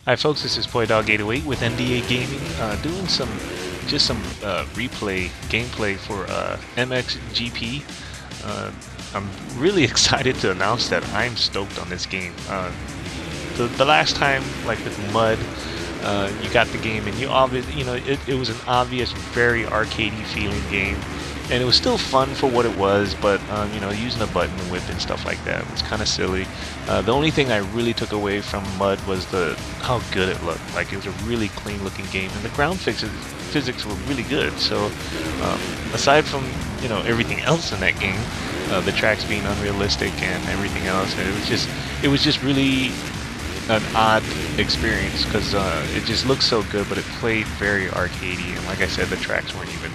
Hi folks, this is PoyDog808 with NDA Gaming, doing some replay gameplay for MXGP. I'm really excited to announce that I'm stoked on this game. The last time, like with Mud, you got the game and it was an obvious, very arcadey feeling game. And it was still fun for what it was, but using a button and whip and stuff like that was kind of silly. The only thing I really took away from Mud was how good it looked. Like, it was a really clean looking game, and the ground physics were really good. So aside from everything else in that game, the tracks being unrealistic and everything else, it was just really an odd experience because it just looked so good, but it played very arcadey, and like I said, the tracks weren't even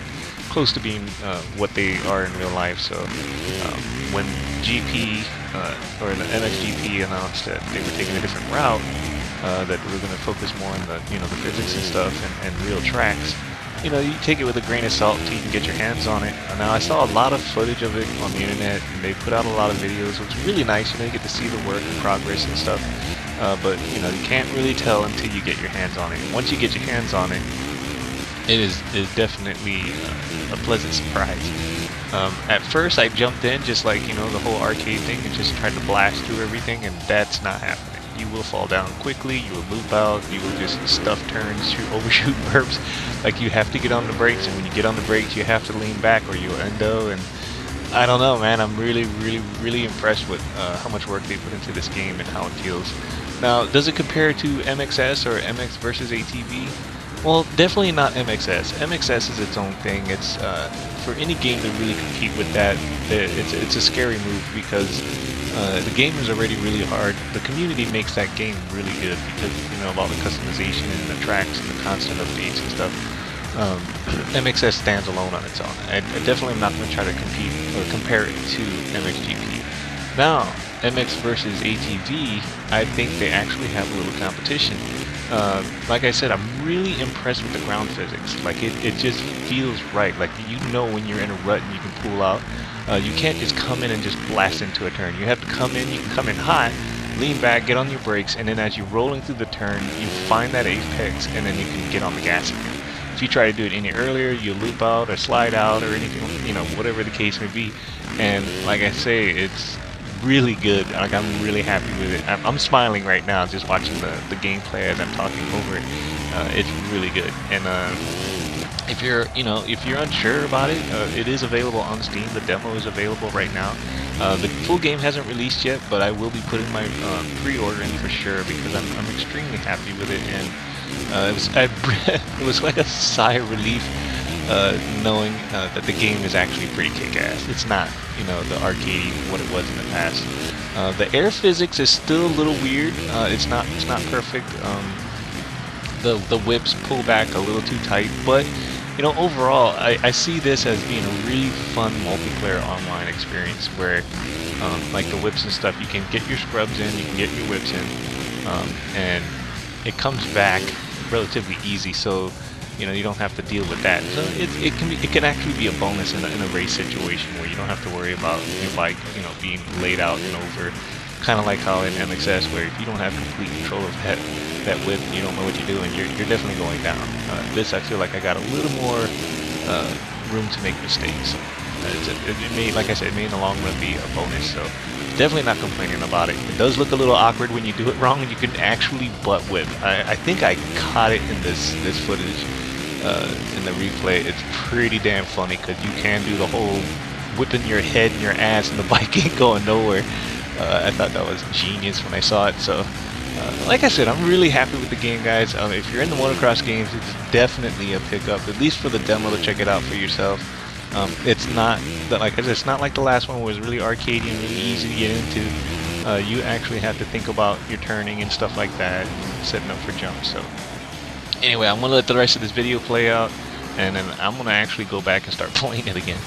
close to being what they are in real life. So when GP or the MXGP announced that they were taking a different route, that we were going to focus more on the the physics and stuff and real tracks, you take it with a grain of salt until you can get your hands on it. Now I saw a lot of footage of it on the internet, and they put out a lot of videos, which is really nice. You get to see the work and progress and stuff. But you can't really tell until you get your hands on it. And once you get your hands on it, it is definitely a pleasant surprise. At first I jumped in just like the whole arcade thing and just tried to blast through everything, and that's not happening. You will fall down quickly, you will loop out, you will just stuff turns, overshoot burps. Like, you have to get on the brakes, and when you get on the brakes you have to lean back or you'll endo. And I don't know, man, I'm really impressed with how much work they put into this game and how it feels. Now, does it compare to MXS or MX versus ATV? Well, definitely not MXS. MXS is its own thing. It's for any game to really compete with that, it's a scary move because the game is already really hard. The community makes that game really good because of all the customization and the tracks and the constant updates and stuff. MXS stands alone on its own. I definitely am not going to try to compete or compare it to MXGP. Now, MX versus ATV, I think they actually have a little competition. Like I said, I'm really impressed with the ground physics. Like, it just feels right. Like, when you're in a rut and you can pull out. You can't just come in and just blast into a turn. You have to come in, you can come in hot, lean back, get on your brakes, and then as you're rolling through the turn, you find that apex, and then you can get on the gas again. If you try to do it any earlier, you loop out or slide out or anything, whatever the case may be. And like I say, it's really good. Like, I'm really happy with it. I'm smiling right now just watching the gameplay as I'm talking over it. It's really good. And if you're unsure about it, it is available on Steam. The demo is available right now. The full game hasn't released yet, but I will be putting my pre-order in for sure because I'm extremely happy with it. And it was like a sigh of relief knowing that the game is actually pretty kick-ass. It's not the arcade what it was in the past. The air physics is still a little weird. It's not perfect. The whips pull back a little too tight, but overall, I see this as being a really fun multiplayer online experience where, like the whips and stuff, you can get your scrubs in, you can get your whips in, and it comes back relatively easy, so you don't have to deal with that. So it can actually be a bonus in a race situation where you don't have to worry about your bike being laid out and over, kind of like how in MXS, where if you don't have complete control of that whip, you don't know what you're doing, you're definitely going down. This, I feel like I got a little more room to make mistakes. It may, like I said, it may in the long run be a bonus, so definitely not complaining about it. It does look a little awkward when you do it wrong and you can actually butt whip. I think I caught it in this footage in the replay. It's pretty damn funny because you can do the whole whipping your head and your ass and the bike ain't going nowhere. I thought that was genius when I saw it. So like I said, I'm really happy with the game, guys. If you're in the motocross games, it's definitely a pickup, at least for the demo, to check it out for yourself. It's not it's not like the last one was really arcadey and really easy to get into. You actually have to think about your turning and stuff like that, and setting up for jumps. So anyway, I'm gonna let the rest of this video play out, and then I'm gonna actually go back and start playing it again.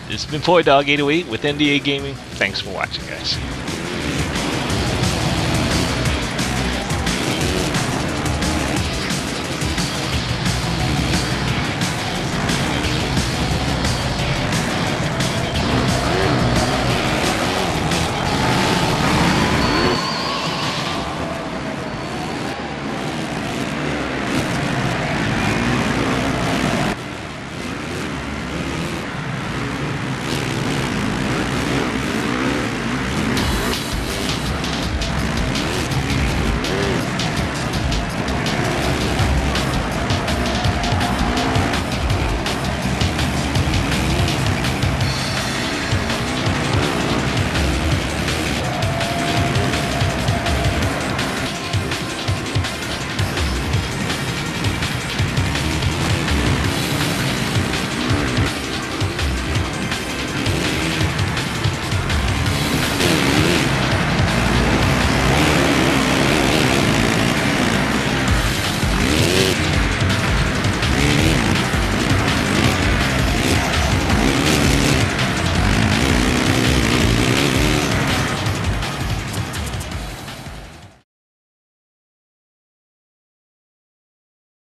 It's been PoyDog808 with NDA Gaming. Thanks for watching, guys.